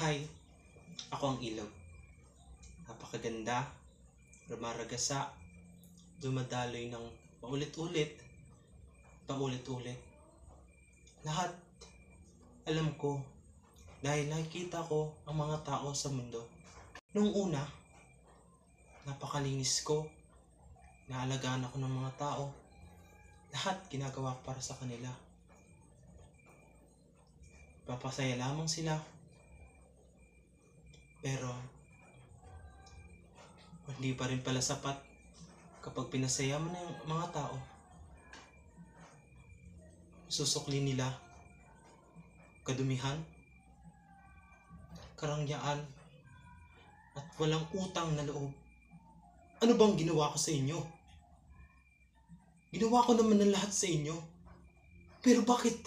Hi, ako ang ilog. Napakaganda, rumaragasa, dumadaloy ng paulit-ulit. Lahat, alam ko, dahil nakikita ko ang mga tao sa mundo. Nung una, napakalinis ko, naalagaan ako ng mga tao. Lahat ginagawa ko para sa kanila. Papasaya lamang sila. Pero, hindi pa rin pala sapat kapag pinasaya mo na yung mga tao. Susukli nila kadumihan, karangyaan, at walang utang na loob. Ano bang ginawa ko sa inyo? Ginawa ko naman ng lahat sa inyo. Pero bakit